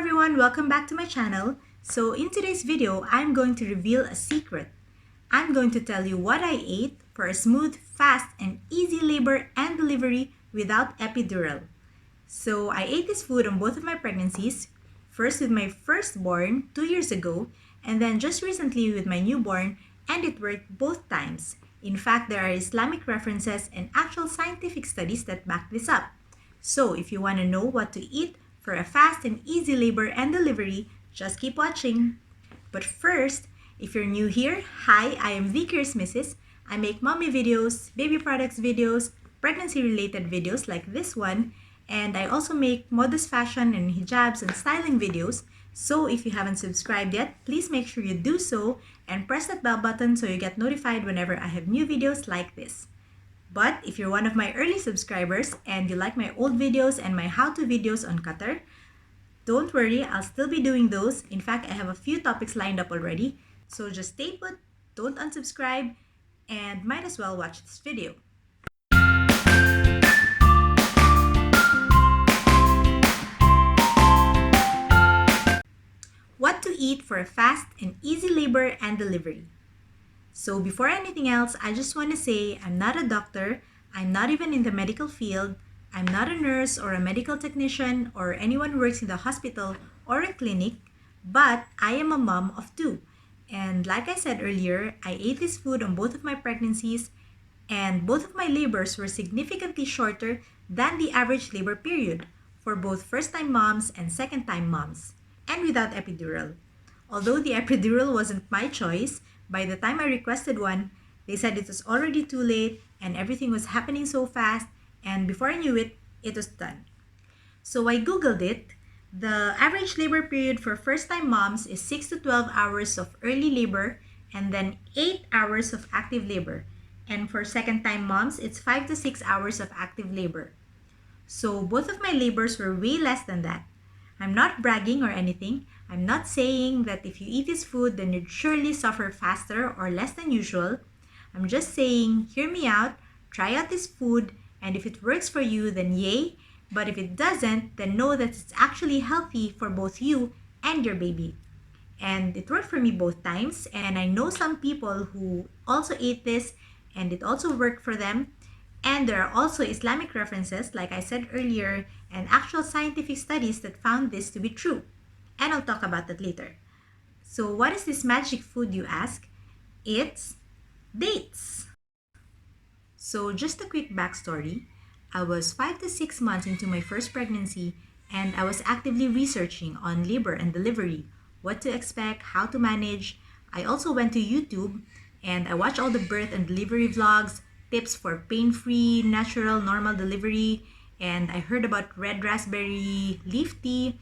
everyone, welcome back to my channel. So in today's video, I'm going to reveal a secret. I'm going to tell you what I ate for a smooth, fast, and easy labor and delivery without epidural. So I ate this food on both of my pregnancies, first with my firstborn 2 years ago, and then just recently with my newborn, and it worked both times. In fact, there are Islamic references and actual scientific studies that back this up. So if you want to know what to eat for a fast and easy labor and delivery, just keep watching. But first, if you're new here, hi, I am the Curious Mrs. I make mommy videos, baby products videos, pregnancy-related videos like this one, and I also make modest fashion and hijabs and styling videos. So if you haven't subscribed yet, please make sure you do so and press that bell button so you get notified whenever I have new videos like this. But if you're one of my early subscribers and you like my old videos and my how-to videos on Qatar, don't worry, I'll still be doing those. In fact, I have a few topics lined up already. So just stay put, don't unsubscribe, and might as well watch this video. What to eat for a fast and easy labor and delivery. So before anything else, I just want to say I'm not a doctor, I'm not even in the medical field, I'm not a nurse or a medical technician or anyone who works in the hospital or a clinic, but I am a mom of two. And like I said earlier, I ate this food on both of my pregnancies, and both of my labors were significantly shorter than the average labor period for both first-time moms and second-time moms, and without epidural. Although the epidural wasn't my choice, by the time I requested one, they said it was already too late and everything was happening so fast, and before I knew it, it was done. So I googled it. The average labor period for first-time moms is 6 to 12 hours of early labor and then 8 hours of active labor. And for second-time moms, it's 5 to 6 hours of active labor. So both of my labors were way less than that. I'm not bragging or anything. I'm not saying that if you eat this food, then you'd surely suffer faster or less than usual. I'm just saying, hear me out, try out this food, and if it works for you, then yay. But if it doesn't, then know that it's actually healthy for both you and your baby. And it worked for me both times, and I know some people who also ate this, and it also worked for them. And there are also Islamic references, like I said earlier, and actual scientific studies that found this to be true. And I'll talk about that later. So what is this magic food, you ask? It's dates. So just a quick backstory. I was 5 to 6 months into my first pregnancy, and I was actively researching on labor and delivery, what to expect, how to manage. I also went to YouTube and I watched all the birth and delivery vlogs, tips for pain-free, natural, normal delivery, and I heard about red raspberry leaf tea,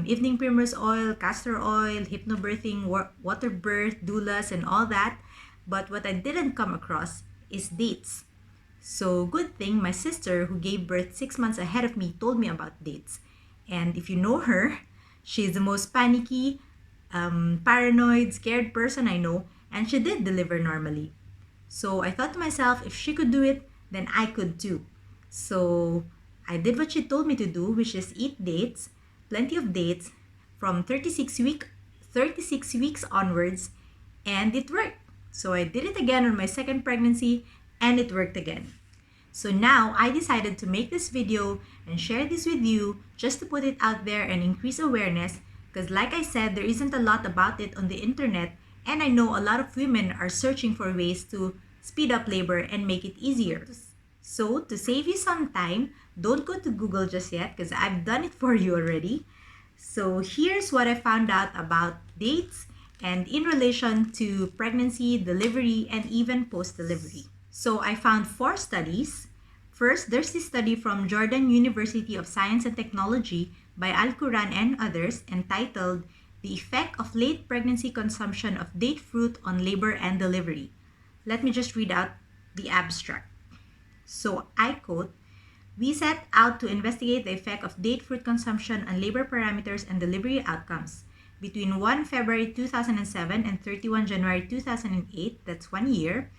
evening primrose oil, castor oil, hypnobirthing, water birth, doulas, and all that. But what I didn't come across is dates. So good thing my sister, who gave birth 6 months ahead of me, told me about dates. And if you know her, she's the most panicky, paranoid, scared person I know, and she did deliver normally. So I thought to myself, if she could do it, then I could too. So I did what she told me to do, which is eat dates, plenty of dates, from 36 weeks onwards, and it worked. So I did it again on my second pregnancy, and it worked again. So now I decided to make this video and share this with you just to put it out there and increase awareness, because like I said, there isn't a lot about it on the internet, and I know a lot of women are searching for ways to speed up labor and make it easier. So to save you some time, don't go to Google just yet because I've done it for you already. So here's what I found out about dates and in relation to pregnancy, delivery, and even post-delivery. So I found 4 studies. First, there's this study from Jordan University of Science and Technology by Al-Quran and others entitled The Effect of Late Pregnancy Consumption of Date Fruit on Labor and Delivery. Let me just read out the abstract. So I quote, "We set out to investigate the effect of date fruit consumption on labor parameters and delivery outcomes. Between 1 February 2007 and 31 January 2008, that's 1 year,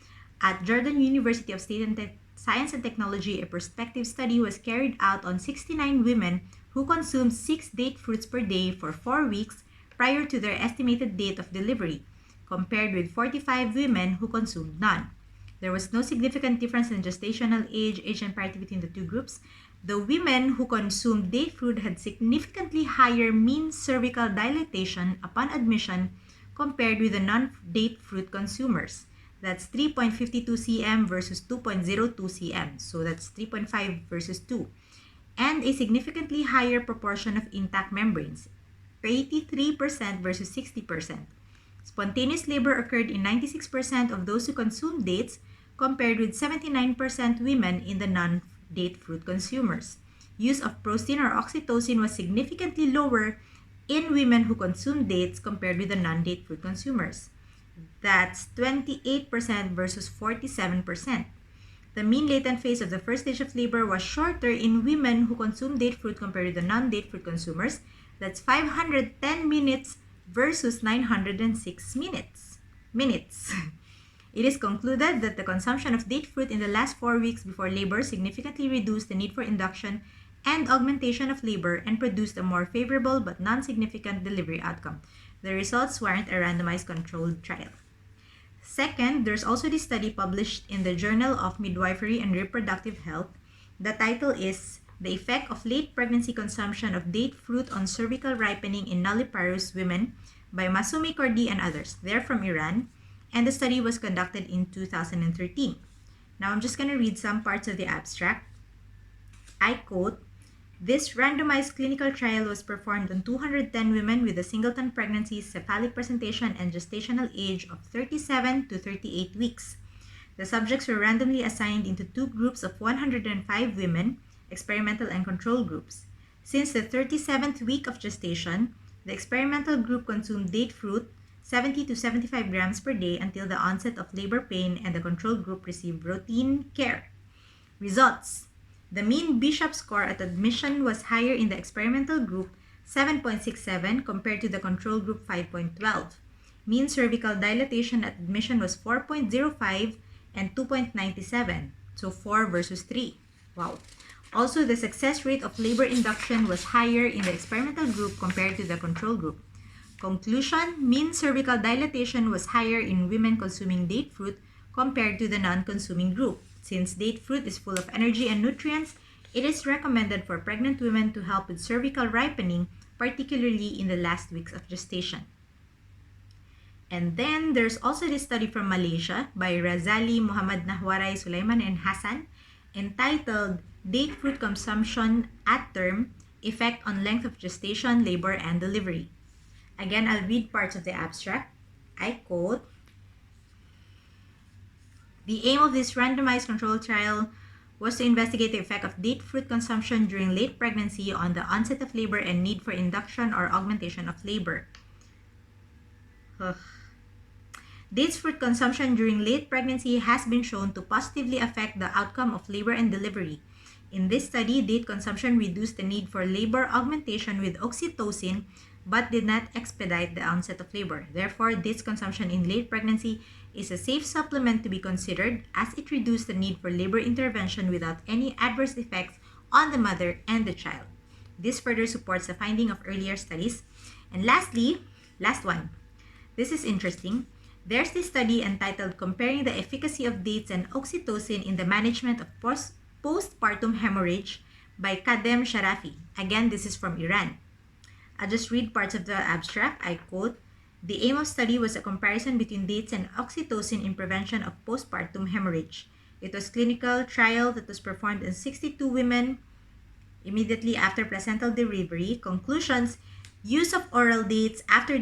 at Jordan University of Science and Technology, a prospective study was carried out on 69 women who consumed 6 date fruits per day for 4 weeks prior to their estimated date of delivery, compared with 45 women who consumed none. There was no significant difference in gestational age and parity between the two groups. The women who consumed date fruit had significantly higher mean cervical dilatation upon admission compared with the non-date fruit consumers. That's 3.52 cm versus 2.02 cm. So that's 3.5 versus 2. And a significantly higher proportion of intact membranes, 83% versus 60%. Spontaneous labor occurred in 96% of those who consumed dates, compared with 79% women in the non-date fruit consumers. Use of prostein or oxytocin was significantly lower in women who consumed dates compared with the non-date fruit consumers. That's 28% versus 47%. The mean latent phase of the first stage of labor was shorter in women who consumed date fruit compared with the non-date fruit consumers. That's 510 minutes versus 906 minutes. It is concluded that the consumption of date fruit in the last 4 weeks before labor significantly reduced the need for induction and augmentation of labor and produced a more favorable but non-significant delivery outcome. The results warrant a randomized controlled trial. Second, there's also this study published in the Journal of Midwifery and Reproductive Health. The title is The Effect of Late Pregnancy Consumption of Date Fruit on Cervical Ripening in Nulliparous Women by Masumi Kordi and others. They're from Iran, and the study was conducted in 2013. Now I'm just going to read some parts of the abstract. I quote, "This randomized clinical trial was performed on 210 women with a singleton pregnancy, cephalic presentation, and gestational age of 37 to 38 weeks. The subjects were randomly assigned into two groups of 105 women, experimental and control groups. Since the 37th week of gestation, the experimental group consumed date fruit 70 to 75 grams per day until the onset of labor pain, and the control group received routine care. Results: the mean Bishop score at admission was higher in the experimental group, 7.67, compared to the control group, 5.12. Mean cervical dilatation at admission was 4.05 and 2.97, so 4 versus 3. Wow. Also, the success rate of labor induction was higher in the experimental group compared to the control group. Conclusion: mean cervical dilatation was higher in women consuming date fruit compared to the non-consuming group. Since date fruit is full of energy and nutrients, it is recommended for pregnant women to help with cervical ripening, particularly in the last weeks of gestation." And then there's also this study from Malaysia by Razali, Muhammad Nahwarai, Sulaiman, and Hassan, entitled Date Fruit Consumption at Term, Effect on Length of Gestation, Labor, and Delivery. Again, I'll read parts of the abstract. I quote, "The aim of this randomized controlled trial was to investigate the effect of date fruit consumption during late pregnancy on the onset of labor and need for induction or augmentation of labor." Dates fruit consumption during late pregnancy has been shown to positively affect the outcome of labor and delivery. In this study, date consumption reduced the need for labor augmentation with oxytocin but did not expedite the onset of labor. Therefore, dates consumption in late pregnancy is a safe supplement to be considered, as it reduced the need for labor intervention without any adverse effects on the mother and the child. This further supports the finding of earlier studies. And lastly, last one. This is interesting. There's this study entitled Comparing the Efficacy of Dates and Oxytocin in the Management of Postpartum Hemorrhage by Kadem Sharafi. Again, this is from Iran. I'll just read parts of the abstract. I quote, "The aim of study was a comparison between dates and oxytocin in prevention of postpartum hemorrhage. It was a clinical trial that was performed in 62 women immediately after placental delivery. Conclusions: use of oral dates after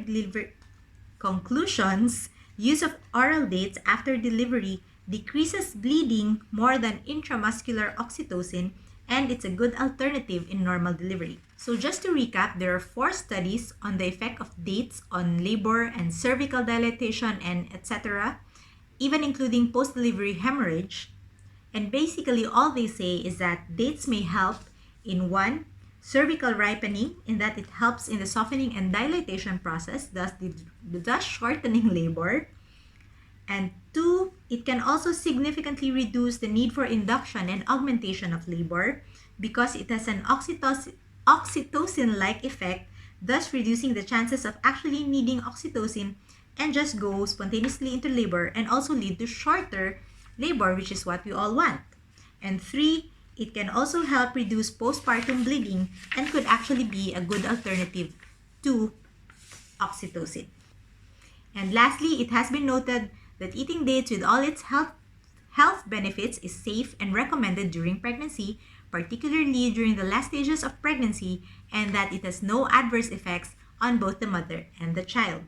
delivery decreases bleeding more than intramuscular oxytocin, and it's a good alternative in normal delivery." So just to recap, there are 4 studies on the effect of dates on labor and cervical dilatation and etc., even including post-delivery hemorrhage. And basically all they say is that dates may help in 1, cervical ripening, in that it helps in the softening and dilatation process, thus shortening labor. And 2, it can also significantly reduce the need for induction and augmentation of labor because it has an oxytocin-like effect, thus reducing the chances of actually needing oxytocin and just go spontaneously into labor and also lead to shorter labor, which is what we all want. And 3, it can also help reduce postpartum bleeding and could actually be a good alternative to oxytocin. And lastly, it has been noted that eating dates with all its health benefits is safe and recommended during pregnancy, particularly during the last stages of pregnancy, and that it has no adverse effects on both the mother and the child.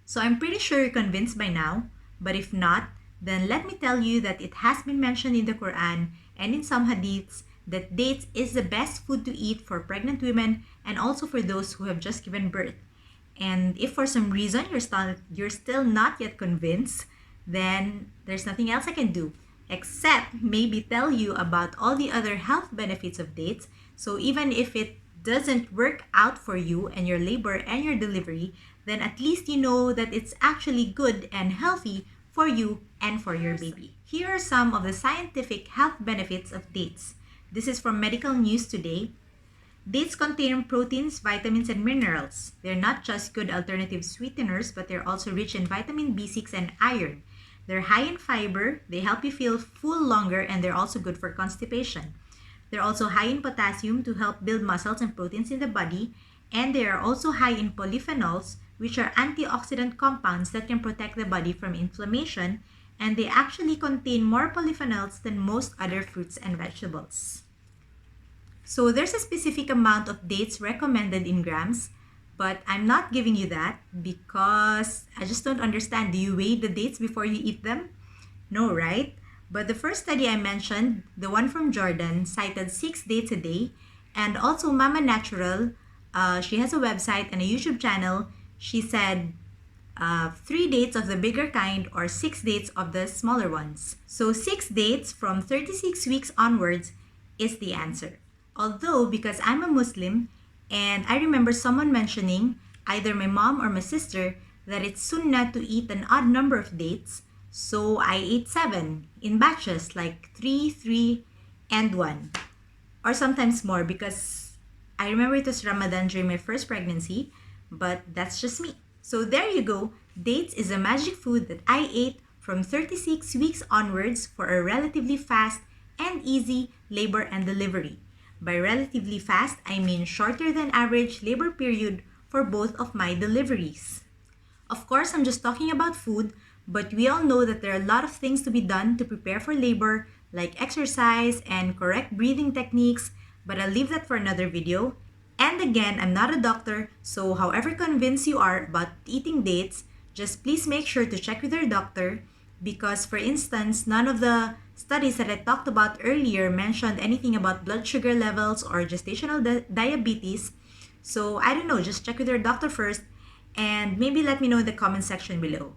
So I'm pretty sure you're convinced by now, but if not, then let me tell you that it has been mentioned in the Quran and in some hadiths that dates is the best food to eat for pregnant women and also for those who have just given birth. And if for some reason you're still not yet convinced, then there's nothing else I can do except maybe tell you about all the other health benefits of dates. So even if it doesn't work out for you and your labor and your delivery, then at least you know that it's actually good and healthy for you and for your baby. Here are some of the scientific health benefits of dates. This is from Medical News Today. Dates contain proteins, vitamins, and minerals. They're not just good alternative sweeteners, but they're also rich in vitamin B6 and iron. They're high in fiber, they help you feel full longer, and they're also good for constipation. They're also high in potassium to help build muscles and proteins in the body, and they are also high in polyphenols, which are antioxidant compounds that can protect the body from inflammation, and they actually contain more polyphenols than most other fruits and vegetables. So there's a specific amount of dates recommended in grams, but I'm not giving you that because I just don't understand. Do you weigh the dates before you eat them? No, right? But the first study I mentioned, the one from Jordan, cited 6 dates a day, and also Mama Natural, she has a website and a YouTube channel. She said 3 dates of the bigger kind or 6 dates of the smaller ones. So 6 dates from 36 weeks onwards is the answer. Although, because I'm a Muslim, and I remember someone mentioning, either my mom or my sister, that it's sunnah to eat an odd number of dates, so I ate 7 in batches, like 3, 3, and 1. Or sometimes more because I remember it was Ramadan during my first pregnancy, but that's just me. So there you go, dates is a magic food that I ate from 36 weeks onwards for a relatively fast and easy labor and delivery. By relatively fast, I mean shorter than average labor period for both of my deliveries. Of course, I'm just talking about food, but we all know that there are a lot of things to be done to prepare for labor, like exercise and correct breathing techniques, but I'll leave that for another video. And again, I'm not a doctor, so however convinced you are about eating dates, just please make sure to check with your doctor because, for instance, none of the studies that I talked about earlier mentioned anything about blood sugar levels or gestational diabetes. So I don't know, just check with your doctor first and maybe let me know in the comment section below.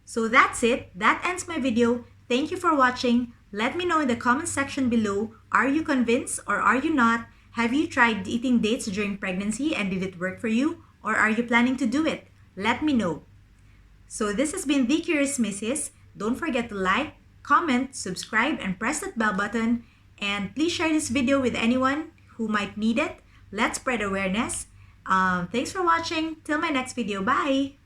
So that's it. That ends my video. Thank you for watching. Let me know in the comment section below, are you convinced or are you not? Have you tried eating dates during pregnancy and did it work for you? Or are you planning to do it? Let me know. So this has been The Curious Mrs. Don't forget to like, comment, subscribe, and press that bell button. And please share this video with anyone who might need it. Let's spread awareness. Thanks for watching. Till my next video. Bye!